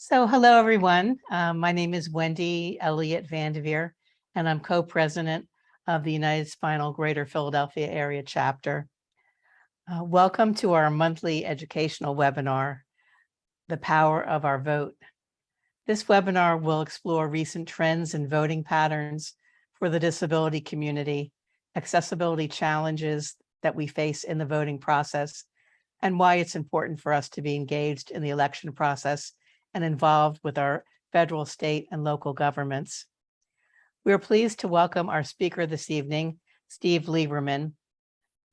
So hello, everyone. My name is Wendy Elliott Vandeveer, and I'm co-president of the United Spinal Greater Philadelphia Area Chapter. Welcome to our monthly educational webinar, The Power of Our Vote. This webinar will explore recent trends in voting patterns for the disability community, accessibility challenges that we face in the voting process, and why it's important for us to be engaged in the election process and involved with our federal, state, and local governments. We are pleased to welcome our speaker this evening, Steve Lieberman.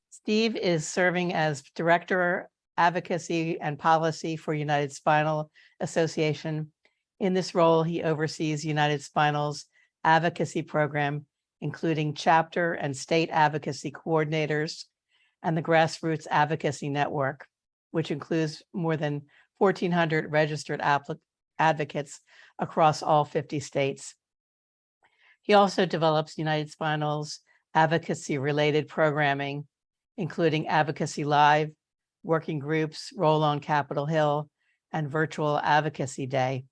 Steve is serving as Director, Advocacy and Policy for United Spinal Association. In this role, he oversees United Spinal's advocacy program, including chapter and state advocacy coordinators and the Grassroots Advocacy Network, which includes more than 1,400 registered advocates across all 50 states. He also develops United Spinal's advocacy-related programming, including Advocacy Live, working groups, Roll on Capitol Hill, and Virtual Advocacy Day.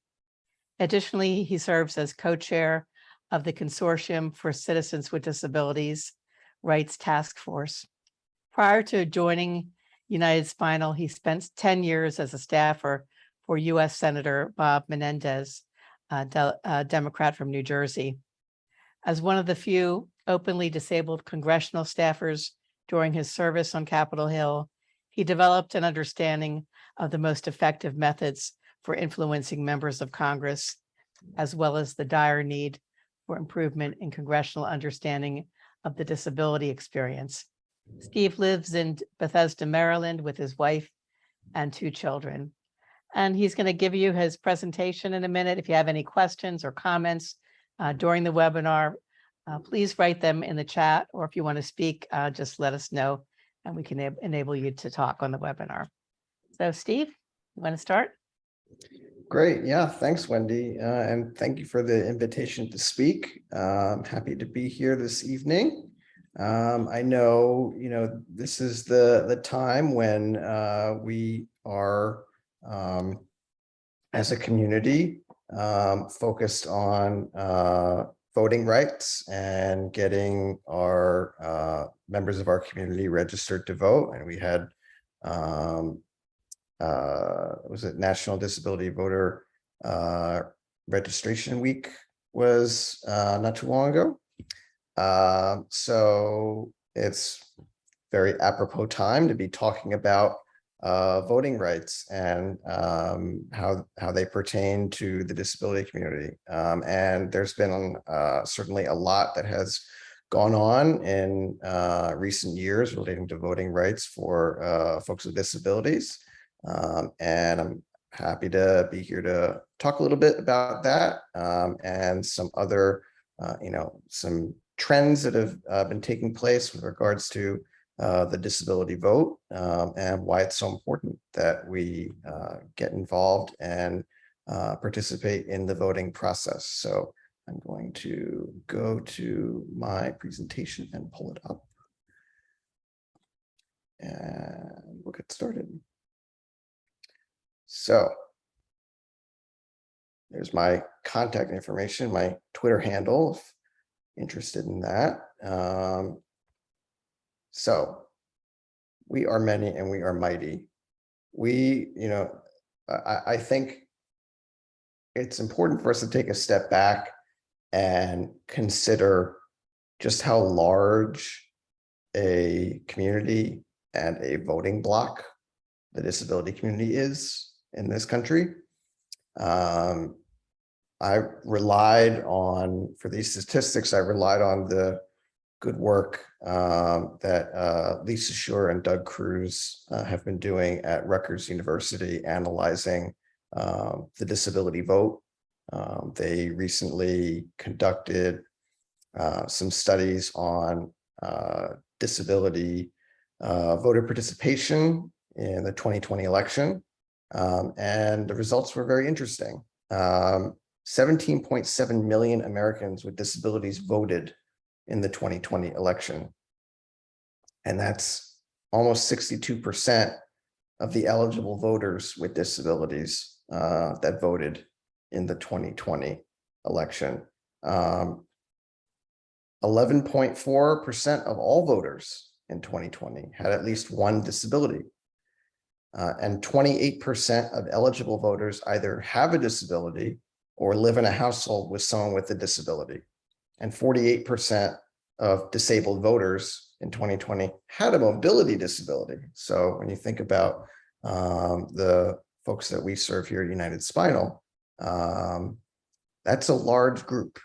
Additionally, he serves as co-chair of the Consortium for Citizens with Disabilities Rights Task Force. Prior to joining United Spinal, he spent 10 years as a staffer for U.S. Senator Bob Menendez, a Democrat from New Jersey. As one of the few openly disabled congressional staffers during his service on Capitol Hill, he developed an understanding of the most effective methods for influencing members of Congress, as well as the dire need for improvement in congressional understanding of the disability experience. Steve lives in Bethesda, Maryland with his wife and 2 children. And he's going to give you his presentation in a minute. If you have any questions or comments during the webinar, please write them in the chat, or if you want to speak, just let us know and we can enable you to talk on the webinar. So Steve, you want to start? Great. Yeah, thanks, Wendy. And thank you for the invitation to speak. I'm happy to be here this evening. I know, this is the time when we are, as a community, focused on voting rights and getting our members of our community registered to vote. And we had, was it National Disability Voter Registration Week was not too long ago. So it's very apropos time to be talking about voting rights and how they pertain to the disability community. And there's been certainly a lot that has gone on in recent years relating to voting rights for folks with disabilities. And I'm happy to be here to talk a little bit about that and some other, some trends that have been taking place with regards to the disability vote and why it's so important that we get involved and participate in the voting process. So I'm going to go to my presentation and pull it up. And we'll get started. So there's my contact information, my Twitter handle, if interested in that. So we are many and we are mighty. I think it's important for us to take a step back and consider just how large a community and a voting bloc the disability community is in this country. For these statistics, I relied on the good work that Lisa Schur and Doug Cruz have been doing at Rutgers University, analyzing the disability vote. They recently conducted some studies on disability voter participation in the 2020 election, and the results were very interesting. 17.7 million Americans with disabilities voted in the 2020 election. And that's almost 62% of the eligible voters with disabilities that voted in the 2020 election. 11.4% of all voters in 2020 had at least one disability. And 28% of eligible voters either have a disability or live in a household with someone with a disability. And 48% of disabled voters in 2020 had a mobility disability. So when you think about the folks that we serve here at United Spinal, that's a large group.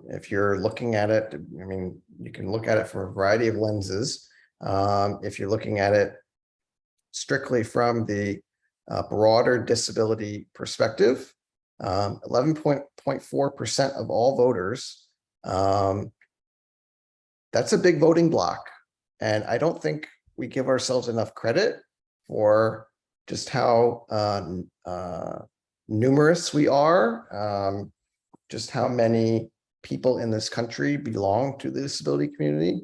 If you're looking at it, I mean, you can look at it from a variety of lenses. If you're looking at it strictly from the broader disability perspective, 11.4% of all voters, that's a big voting block. And I don't think we give ourselves enough credit for just how numerous we are, just how many people in this country belong to the disability community.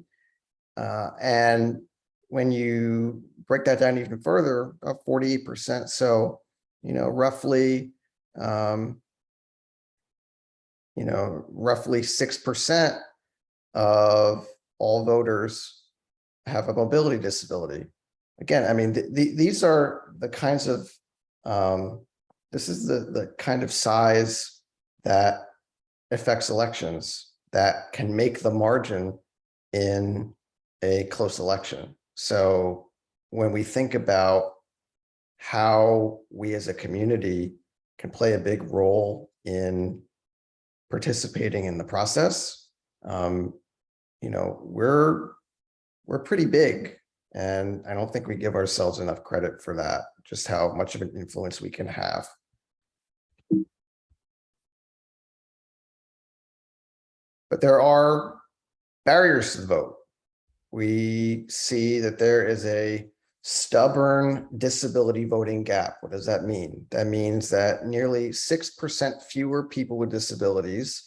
And when you break that down even further, 48%. So, roughly, roughly 6% of all voters have a mobility disability. Again, I mean, these are the kinds of, this is the kind of size that affects elections that can make the margin in a close election. So when we think about how we as a community can play a big role in participating in the process, we're pretty big, and I don't think we give ourselves enough credit for that, just how much of an influence we can have. But there are barriers to the vote. We see that there is a stubborn disability voting gap. What does that mean? That means that nearly 6% fewer people with disabilities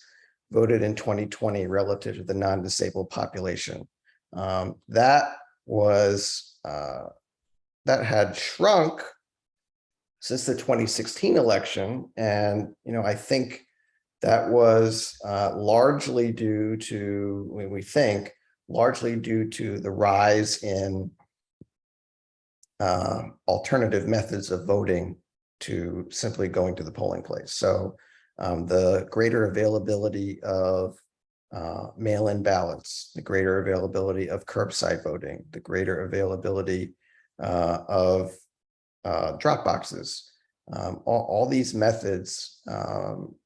voted in 2020 relative to the non-disabled population. That had shrunk since the 2016 election, and I think that was largely due to, largely due to the rise in alternative methods of voting to simply going to the polling place. So the greater availability of mail-in ballots, the greater availability of curbside voting, the greater availability of drop boxes, all these methods,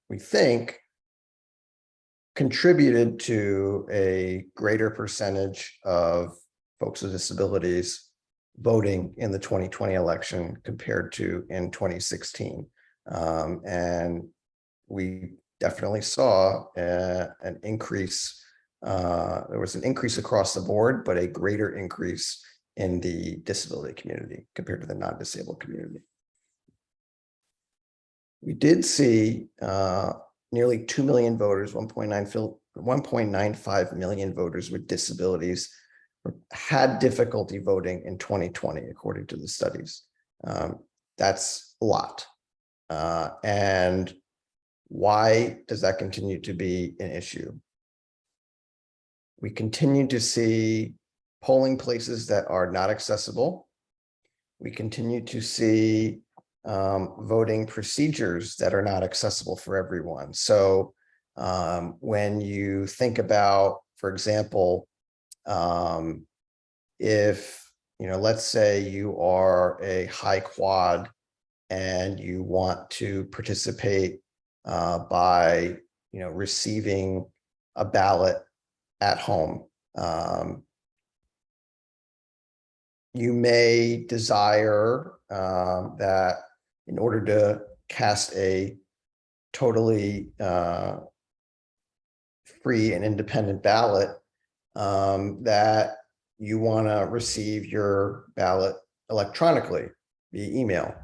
we think, contributed to a greater percentage of folks with disabilities voting in the 2020 election compared to in 2016. And we definitely saw an increase. There was an increase across the board, but a greater increase in the disability community compared to the non-disabled community. We did see nearly 2 million voters, 1.95 million voters with disabilities had difficulty voting in 2020, according to the studies. That's a lot. And why does that continue to be an issue? We continue to see polling places that are not accessible. We continue to see voting procedures that are not accessible for everyone. So when you think about, for example, if, let's say you are a high quad and you want to participate by, receiving a ballot at home, you may desire that in order to cast a totally free and independent ballot, that you want to receive your ballot electronically via email.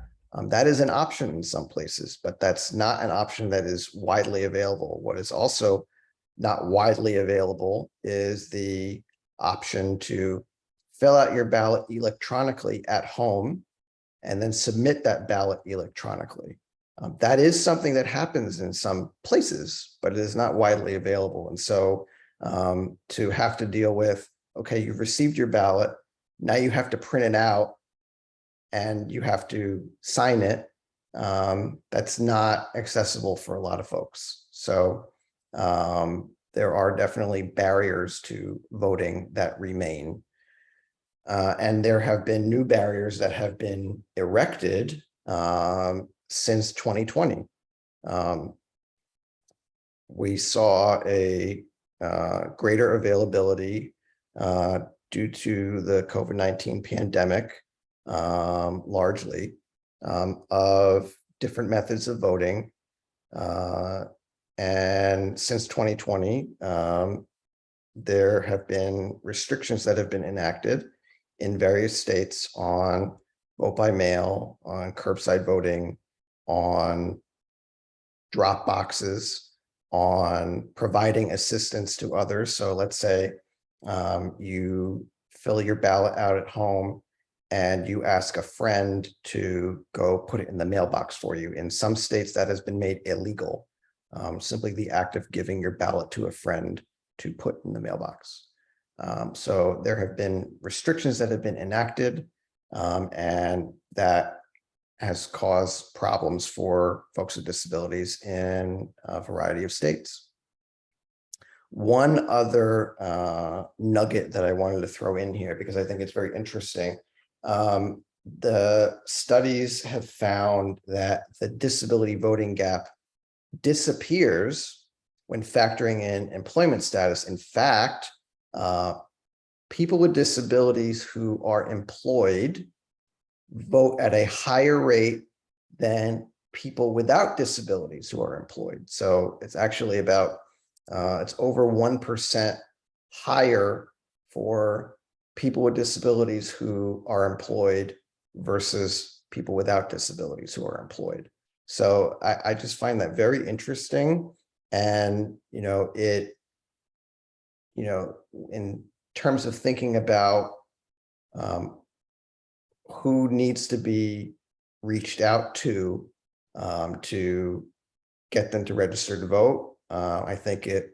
That is an option in some places, but that's not an option that is widely available. What is also not widely available is the option to fill out your ballot electronically at home and then submit that ballot electronically. That is something that happens in some places, but it is not widely available. And so to have to deal with, okay, you've received your ballot, now you have to print it out and you have to sign it. That's not accessible for a lot of folks. So there are definitely barriers to voting that remain. And there have been new barriers that have been erected since 2020. We saw a greater availability due to the COVID-19 pandemic, largely, of different methods of voting. And since 2020, there have been restrictions that have been enacted in various states on vote by mail, on curbside voting, on drop boxes, on providing assistance to others. So let's say you fill your ballot out at home and you ask a friend to go put it in the mailbox for you. In some states that has been made illegal, simply the act of giving your ballot to a friend to put in the mailbox. So there have been restrictions that have been enacted, and that has caused problems for folks with disabilities in a variety of states. One other nugget that I wanted to throw in here, because I think it's very interesting. The studies have found that the disability voting gap disappears when factoring in employment status. In fact, people with disabilities who are employed vote at a higher rate than people without disabilities who are employed. So it's actually about, it's over 1% higher for people with disabilities who are employed versus people without disabilities who are employed. So I just find that very interesting. And, in terms of thinking about who needs to be reached out to get them to register to vote, I think it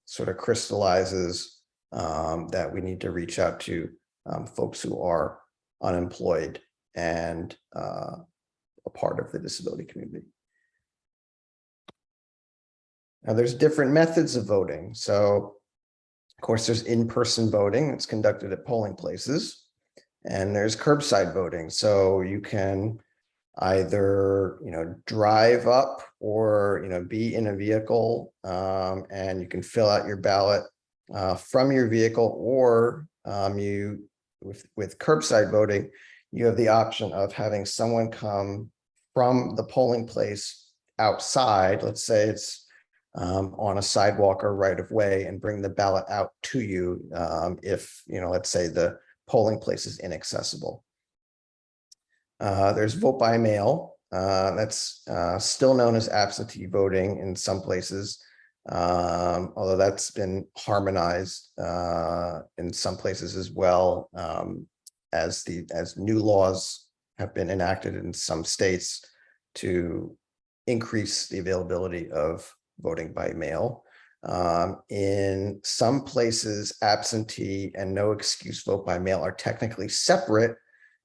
sort of crystallizes that we need to reach out to folks who are unemployed and a part of the disability community. Now, there's different methods of voting. So, of course, there's in-person voting that's conducted at polling places, and there's curbside voting. So you can either, drive up or, be in a vehicle, and you can fill out your ballot from your vehicle, or with curbside voting, you have the option of having someone come from the polling place outside. Let's say it's on a sidewalk or right of way, and bring the ballot out to you if, let's say the polling place is inaccessible. There's vote by mail. That's still known as absentee voting in some places, although that's been harmonized in some places as well, as new laws have been enacted in some states to increase the availability of voting by mail. In some places, absentee and no excuse vote by mail are technically separate,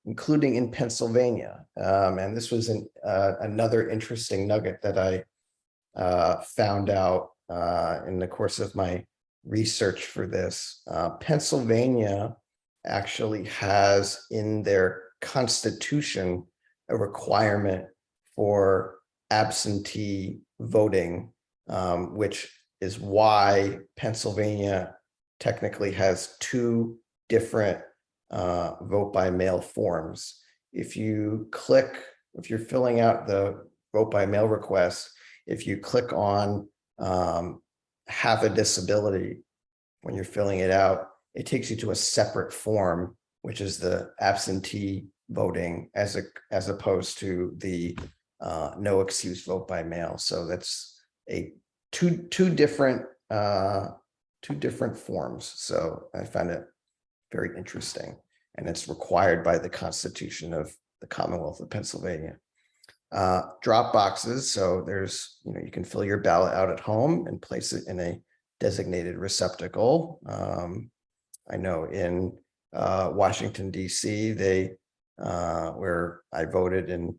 including in Pennsylvania. And this was another interesting nugget that I found out in the course of my research for this. Pennsylvania actually has in their constitution a requirement for absentee voting, which is why Pennsylvania technically has two different vote by mail forms. If you're filling out the vote by mail request, if you click on have a disability when you're filling it out, it takes you to a separate form, which is the absentee voting as opposed to the no excuse vote by mail. So that's two different forms. So I found it very interesting, and it's required by the Constitution of the Commonwealth of Pennsylvania. Drop boxes, so there's, you can fill your ballot out at home and place it in a designated receptacle. I know in Washington, D.C., they where I voted in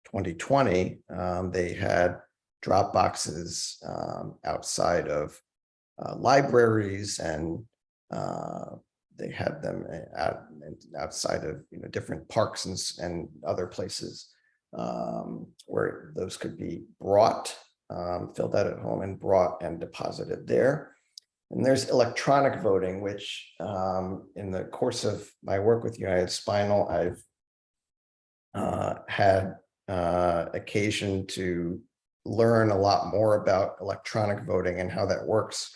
2020, they had drop boxes outside of libraries, and they had them outside of different parks and other places where those could be brought, filled out at home and brought and deposited there. And there's electronic voting, which in the course of my work with United Spinal, I've had occasion to learn a lot more about electronic voting and how that works,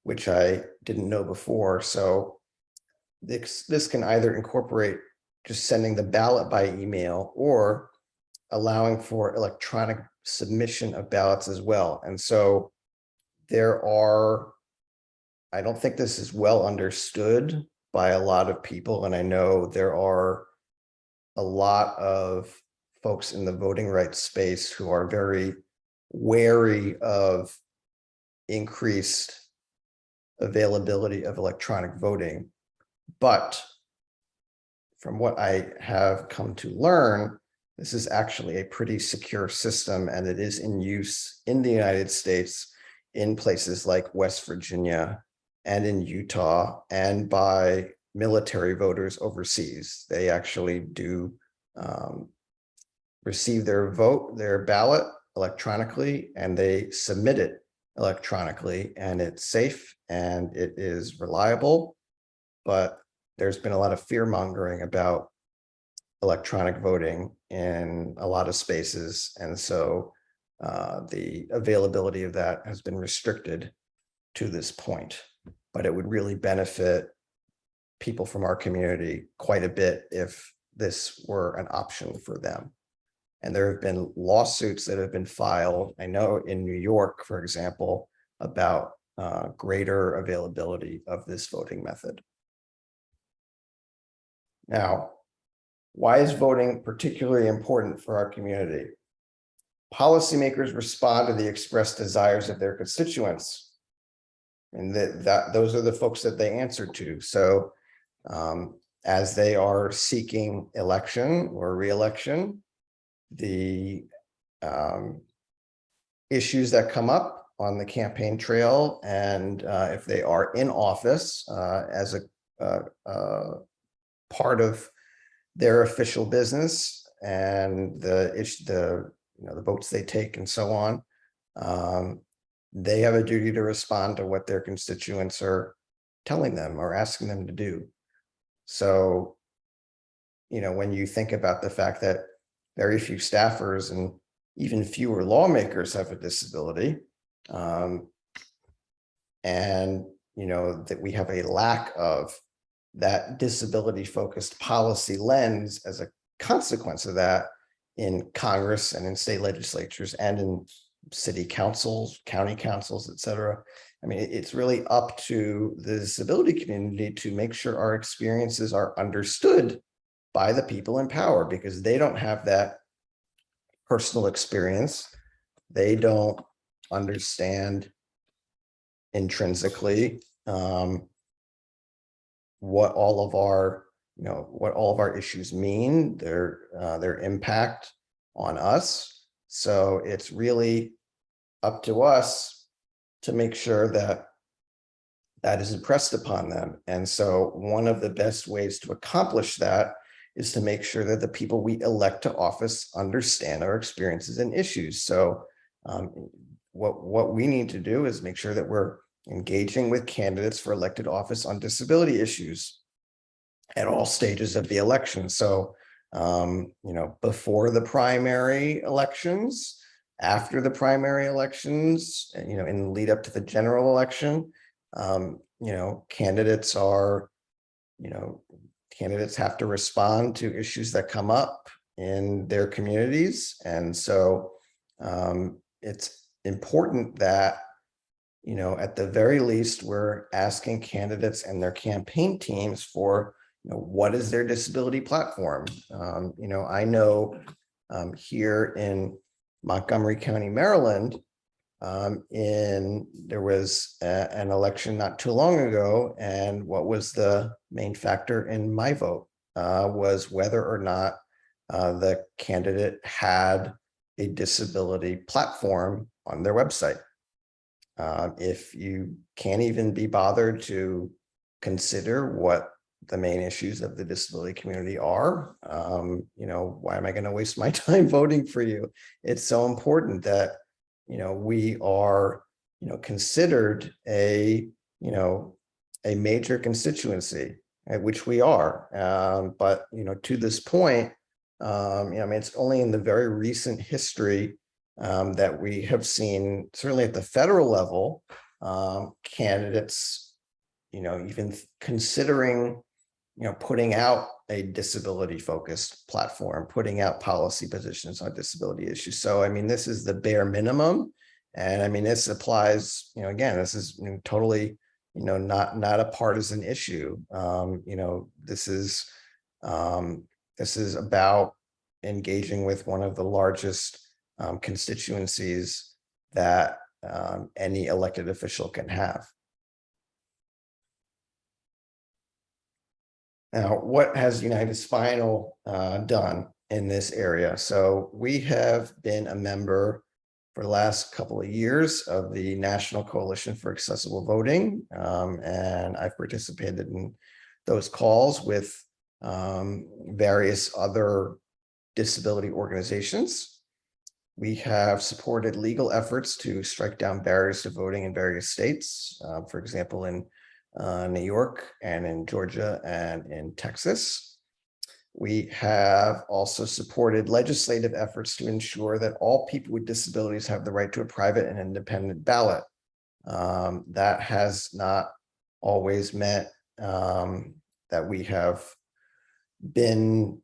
which I didn't know before. So this can either incorporate just sending the ballot by email or allowing for electronic submission of ballots as well. And so I don't think this is well understood by a lot of people. And I know there are a lot of folks in the voting rights space who are very wary of increased availability of electronic voting. But from what I have come to learn, this is actually a pretty secure system, and it is in use in the United States in places like West Virginia and in Utah, and by military voters overseas. They actually do receive their ballot electronically, and they submit it electronically, and it's safe and it is reliable. But there's been a lot of fear mongering about electronic voting in a lot of spaces. And so the availability of that has been restricted to this point, but it would really benefit people from our community quite a bit if this were an option for them. And there have been lawsuits that have been filed, I know in New York, for example, about greater availability of this voting method. Now, why is voting particularly important for our community? Policymakers respond to the expressed desires of their constituents, and those are the folks that they answer to. So as they are seeking election or re-election, the issues that come up on the campaign trail, and if they are in office as a part of their official business, and the votes they take and so on, they have a duty to respond to what their constituents are telling them or asking them to do. So, when you think about the fact that very few staffers and even fewer lawmakers have a disability, and that we have a lack of that disability-focused policy lens as a consequence of that in Congress and in state legislatures and in city councils, county councils, et cetera. I mean, it's really up to the disability community to make sure our experiences are understood by the people in power, because they don't have that personal experience. They don't understand intrinsically what all of our issues mean, their impact on us. So it's really up to us to make sure that that is impressed upon them. And so one of the best ways to accomplish that is to make sure that the people we elect to office understand our experiences and issues. So what we need to do is make sure that we're engaging with candidates for elected office on disability issues at all stages of the election. So, before the primary elections, after the primary elections, in the lead up to the general election, candidates have to respond to issues that come up in their communities. And so it's important that, at the very least, we're asking candidates and their campaign teams for what is their disability platform? I know here in Montgomery County, Maryland, there was an election not too long ago, and what was the main factor in my vote was whether or not the candidate had a disability platform on their website. If you can't even be bothered to consider what the main issues of the disability community are, why am I going to waste my time voting for you? It's so important that, we are, considered a major constituency, which we are. But, to this point, it's only in the very recent history that we have seen, certainly at the federal level, candidates, even considering, putting out a disability focused platform, putting out policy positions on disability issues. So, this is the bare minimum. And this applies, again, this is totally, not a partisan issue. This is about engaging with one of the largest constituencies that any elected official can have. Now, what has United Spinal done in this area? So we have been a member for the last couple of years of the National Coalition for Accessible Voting, and I've participated in those calls with various other disability organizations. We have supported legal efforts to strike down barriers to voting in various states, for example, in New York and in Georgia and in Texas. We have also supported legislative efforts to ensure that all people with disabilities have the right to a private and independent ballot. That has not always meant that we have been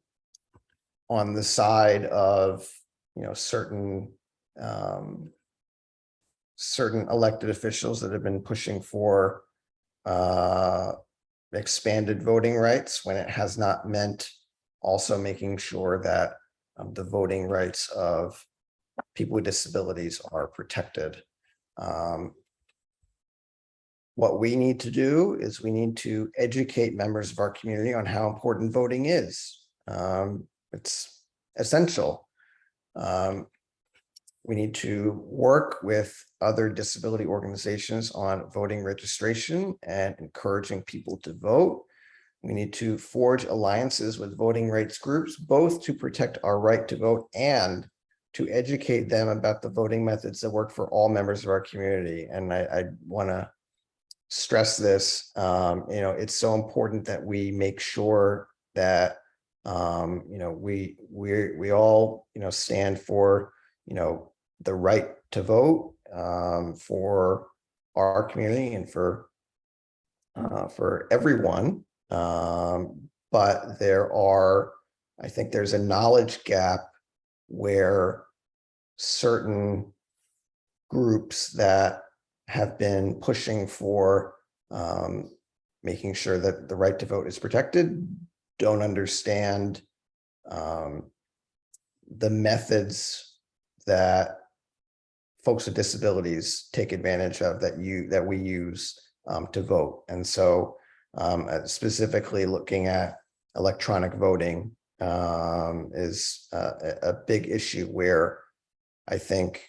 on the side of certain elected officials that have been pushing for expanded voting rights, when it has not meant also making sure that the voting rights of people with disabilities are protected. What we need to do is we need to educate members of our community on how important voting is. It's essential. We need to work with other disability organizations on voting registration and encouraging people to vote. We need to forge alliances with voting rights groups, both to protect our right to vote and to educate them about the voting methods that work for all members of our community. And I want to stress this, it's so important that we make sure that, we all, stand for, the right to vote for our community and for everyone. But I think there's a knowledge gap where certain groups that have been pushing for making sure that the right to vote is protected don't understand the methods that folks with disabilities take advantage of that we use to vote. And so specifically looking at electronic voting is a big issue where I think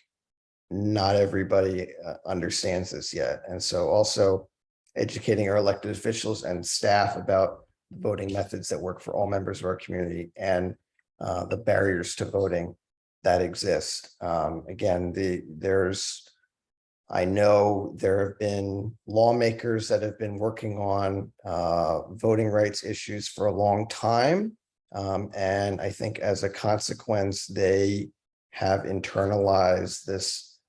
not everybody understands this yet. And so also educating our elected officials and staff about voting methods that work for all members of our community and the barriers to voting that exist. Again, I know there have been lawmakers that have been working on voting rights issues for a long time. And I think as a consequence, they have internalized this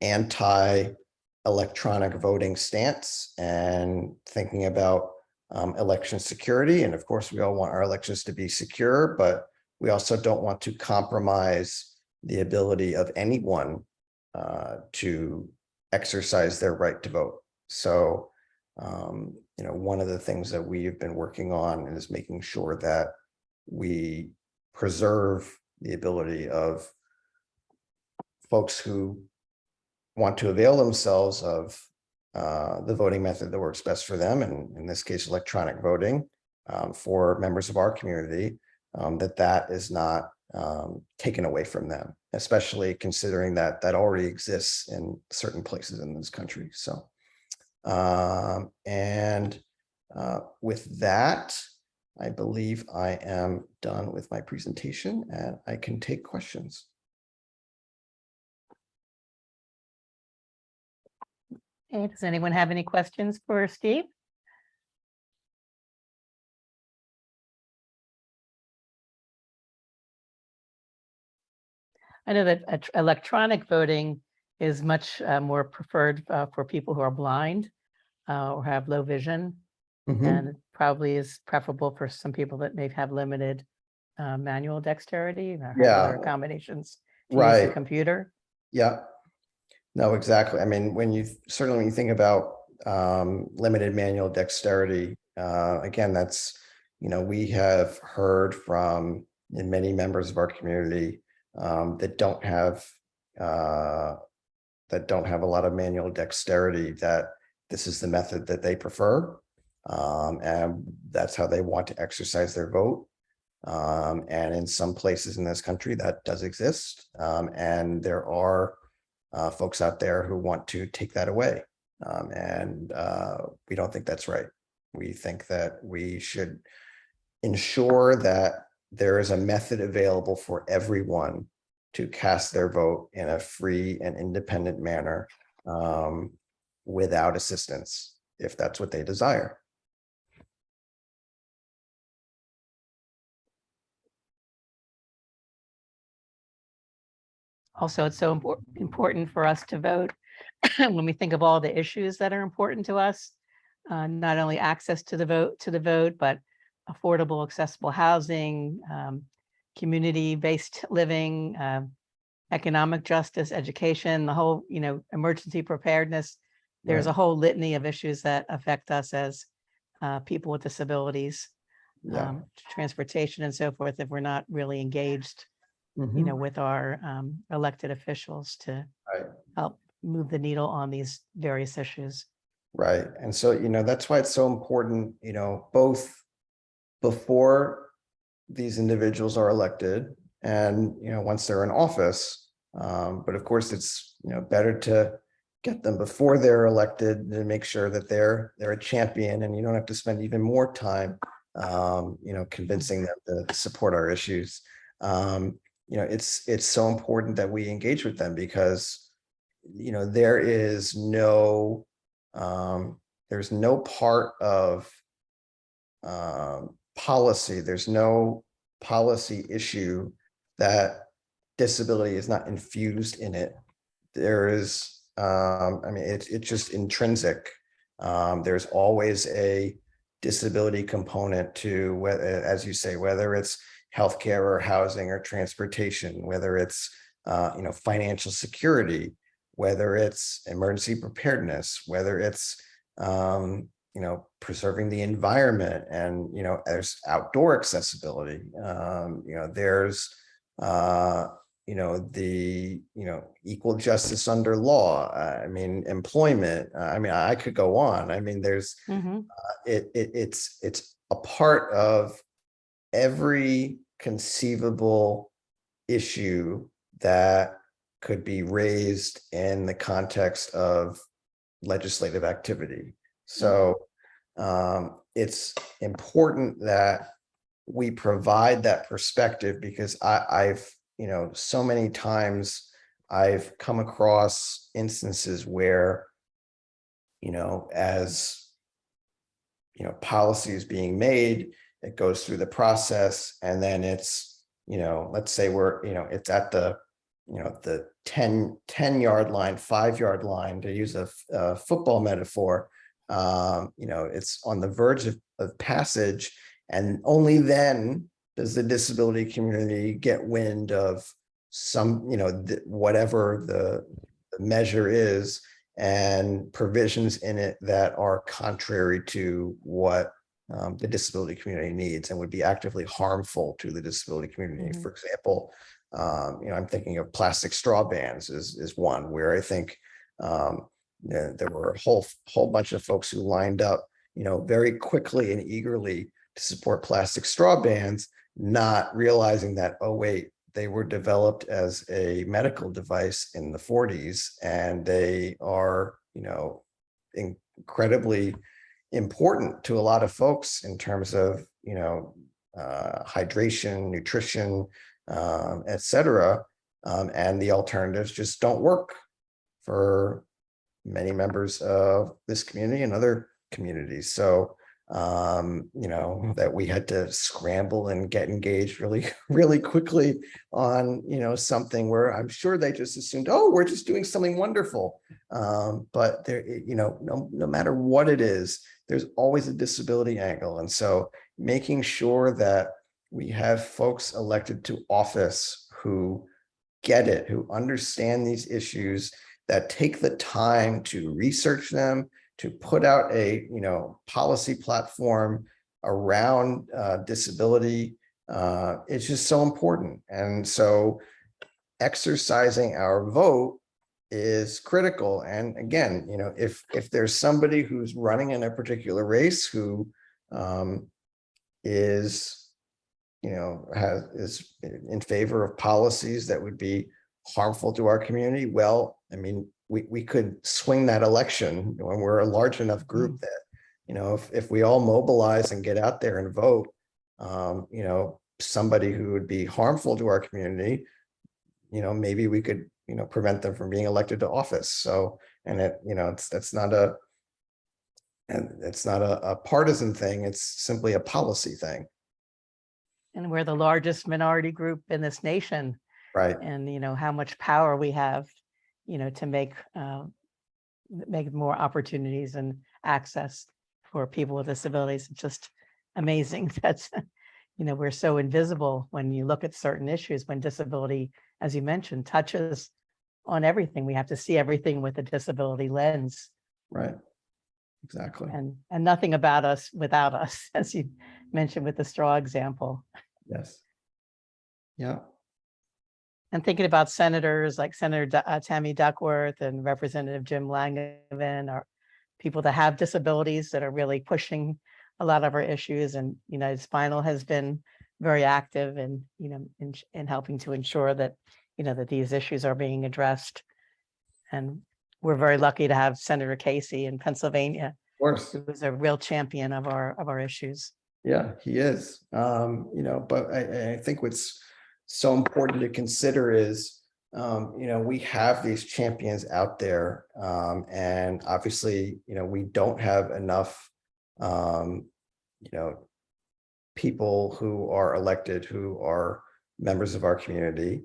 anti-electronic voting stance and thinking about election security. And of course, we all want our elections to be secure, but we also don't want to compromise the ability of anyone to exercise their right to vote. So One of the things that we have been working on is making sure that we preserve the ability of folks who want to avail themselves of the voting method that works best for them, and in this case, electronic voting for members of our community, that is not taken away from them, especially considering that that already exists in certain places in this country. So, with that, I believe I am done with my presentation and I can take questions. Okay, does anyone have any questions for Steve? I know that electronic voting is much more preferred for people who are blind or have low vision. And it probably is preferable for some people that may have limited manual dexterity or have other Yeah, accommodations to use the right. computer. Yeah, no, exactly. I mean, when you think about limited manual dexterity, again, that's, we have heard from many members of our community that don't have a lot of manual dexterity, that this is the method that they prefer. And that's how they want to exercise their vote. And in some places in this country that does exist. And there are folks out there who want to take that away. And we don't think that's right. We think that we should ensure that there is a method available for everyone to cast their vote in a free and independent manner without assistance, if that's what they desire. Also, it's so important for us to vote when we think of all the issues that are important to us, not only access to the vote, but affordable, accessible housing, community-based living, economic justice, education, the whole, emergency preparedness. There's a whole litany of issues that affect us as people with disabilities, transportation and so forth, if we're not really engaged, with our elected officials to help move the needle on these various issues. Right. And so, that's why it's so important, both before these individuals are elected and, once they're in office. But of course, it's, better to get them before they're elected and make sure that they're a champion, and you don't have to spend even more time, convincing them to support our issues. It's so important that we engage with them, because, there is there's no part of policy, there's no policy issue that disability is not infused in it. There is, it's just intrinsic. There's always a disability component to, whether, as you say, whether it's healthcare or housing or transportation, whether it's financial security, whether it's emergency preparedness, whether it's preserving the environment, and there's outdoor accessibility. There's the equal justice under law. Employment. I could go on. There's it's a part of every conceivable issue that could be raised in the context of legislative activity. So it's important that we provide that perspective, because I've so many times I've come across instances where, as policy is being made, it goes through the process, and then it's, let's say it's at the 10-yard line, 5-yard line, to use a football metaphor. It's on the verge of passage, and only then does the disability community get wind of some, whatever the measure is, and provisions in it that are contrary to what the disability community needs and would be actively harmful to the disability community. Mhm. For example, I'm thinking of plastic straw bans is one where I think there were a whole bunch of folks who lined up, very quickly and eagerly to support plastic straw bans, not realizing that, oh, wait, they were developed as a medical device in the 40s, and they are, incredibly important to a lot of folks in terms of, hydration, nutrition, et cetera. And the alternatives just don't work for many members of this community and other communities. So, that we had to scramble and get engaged really, really quickly on, something where I'm sure they just assumed, oh, we're just doing something wonderful. But there, no matter what it is, there's always a disability angle. And so making sure that we have folks elected to office who get it, who understand these issues, that take the time to research them, to put out a policy platform around disability. It's just so important. And so exercising our vote is critical. And again, if there's somebody who's running in a particular race who is is in favor of policies that would be harmful to our community, well, I mean, we could swing that election when we're a large enough group that, if we all mobilize and get out there and vote, somebody who would be harmful to our community, maybe we could, prevent them from being elected to office. So, and it's not a partisan thing. It's simply a policy thing. And we're the largest minority group in this nation. Right. And, how much power we have, to make more opportunities and access for people with disabilities. It's just amazing. That's, we're so invisible when you look at certain issues, when disability, as you mentioned, touches on everything. We have to see everything with a disability lens. Right. Exactly. And nothing about us without us, as you mentioned with the straw example. Yes. Yeah. And thinking about senators like Senator Tammy Duckworth and Representative Jim Langevin, are people that have disabilities that are really pushing a lot of our issues. And United Spinal has been very active in helping to ensure that that these issues are being addressed. And we're very lucky to have Senator Casey in Pennsylvania, Of course. who is a real champion of our issues. Yeah, he is. But I think what's so important to consider is, we have these champions out there, and obviously, we don't have enough, people who are elected who are members of our community,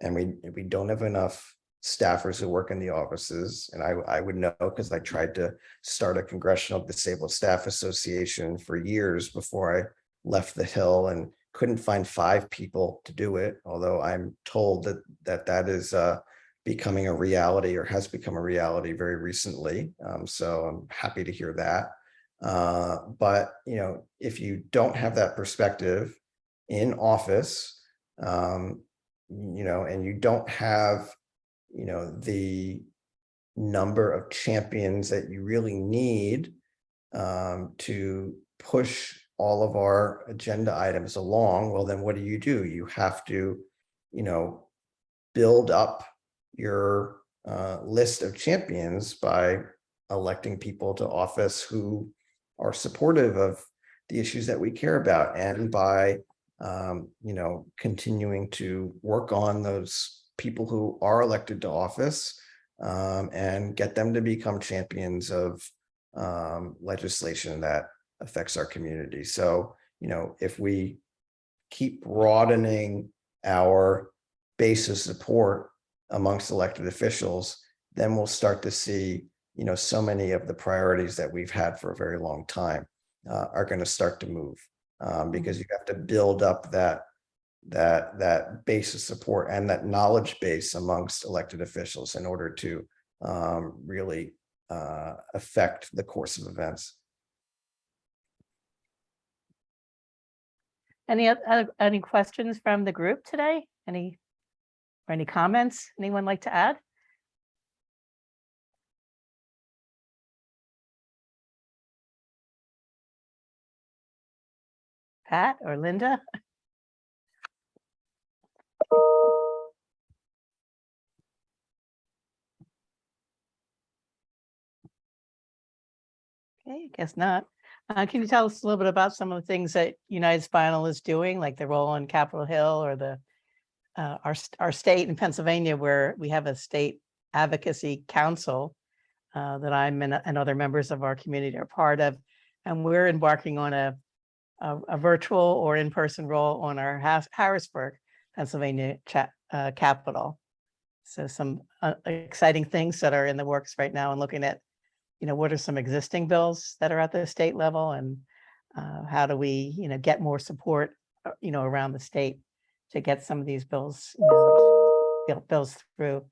and we don't have enough staffers who work in the offices. And I would know, because I tried to start a Congressional Disabled Staff Association for years before I left the Hill, and couldn't find 5 people to do it, although I'm told that is becoming a reality, or has become a reality very recently. So I'm happy to hear that. But if you don't have that perspective in office, and you don't have the number of champions that you really need to push all of our agenda items along, well, then what do? You have to, build up your list of champions by electing people to office who are supportive of the issues that we care about, and by continuing to work on those people who are elected to office, and get them to become champions of legislation that affects our community. So, if we keep broadening our base of support amongst elected officials, then we'll start to see, so many of the priorities that we've had for a very long time are going to start to move, because you have to build up that base of support and that knowledge base amongst elected officials in order to really affect the course of events. Any questions from the group today? Any comments? Anyone like to add? Pat or Linda? Okay, I guess not. Can you tell us a little bit about some of the things that United Spinal is doing, like the role on Capitol Hill or the our state in Pennsylvania, where we have a state advocacy council that I'm and other members of our community are part of, and we're embarking on a virtual or in-person role on our Harrisburg, Pennsylvania capital. So some exciting things that are in the works right now, and looking at, what are some existing bills that are at the state level, and how do we, get more support, around the state to get some of these bills, bills through.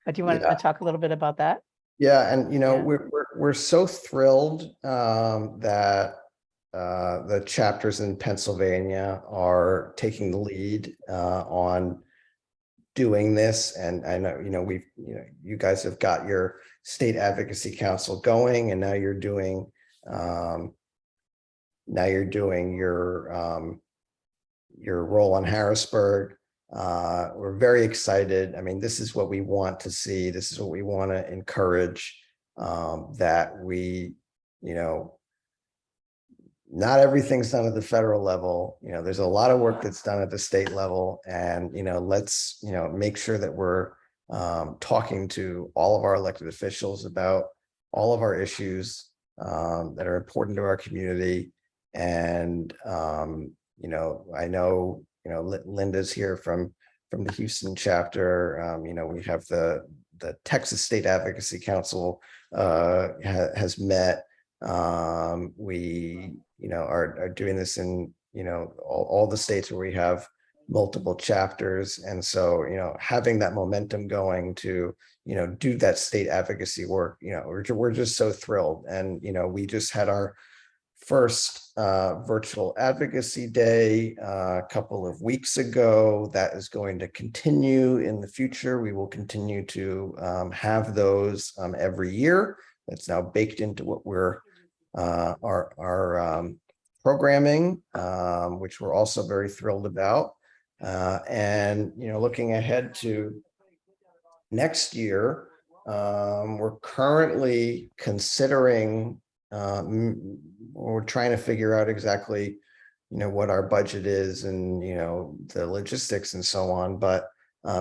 But do you want to talk a little bit about that? Yeah, and Yeah. we're so thrilled that the chapters in Pennsylvania are taking the lead on doing this. And I know, you guys have got your state advocacy council going, and now you're doing your role on Harrisburg. We're very excited. I mean, this is what we want to see. This is what we want to encourage, that we, not everything's done at the federal level. There's a lot of work that's done at the state level, and, let's, make sure that we're talking to all of our elected officials about all of our issues that are important to our community. And, I know, Linda's here from the Houston chapter. We have the Texas State Advocacy Council has met. We, are doing this in, all the states where we have multiple chapters. And so, having that momentum going to, do that state advocacy work, we're just so thrilled. And, we just had our first virtual advocacy day a couple of weeks ago. That is going to continue in the future. We will continue to have those every year. That's now baked into what we're our programming, which we're also very thrilled about. And looking ahead to next year, we're currently considering, we're trying to figure out exactly, what our budget is, and, the logistics and so on. But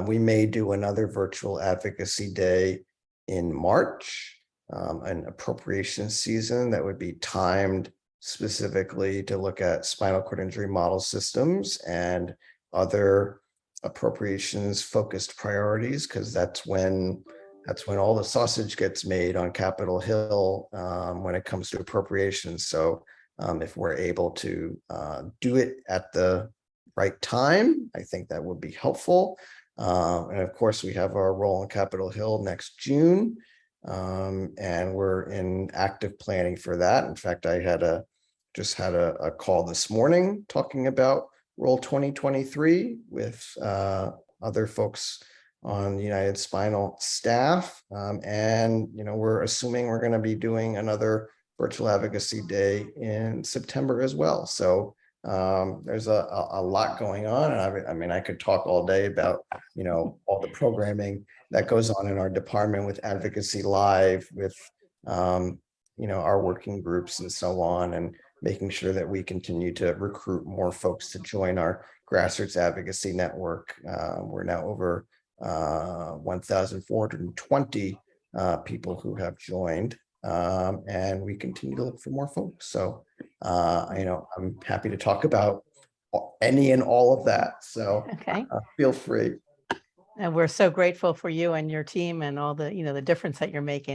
we may do another virtual advocacy day in March, an appropriation season that would be timed specifically to look at spinal cord injury model systems and other appropriations focused priorities, because that's when all the sausage gets made on Capitol Hill when it comes to appropriations. So if we're able to do it at the right time, I think that would be helpful. And of course, we have our role on Capitol Hill next June, and we're in active planning for that. In fact, I just had a call this morning talking about Roll 2023 with other folks on United Spinal staff. And, we're assuming we're going to be doing another virtual advocacy day in September as well. So there's a lot going on. And I mean, I could talk all day about, all the programming that goes on in our department with Advocacy Live, with, our working groups and so on, and making sure that we continue to recruit more folks to join our grassroots advocacy network. We're now over 1,420 people who have joined, and we continue to look for more folks. So, I'm happy to talk about any and all of that. So Okay. Feel free. And we're so grateful for you and your team and all the, the difference that you're making.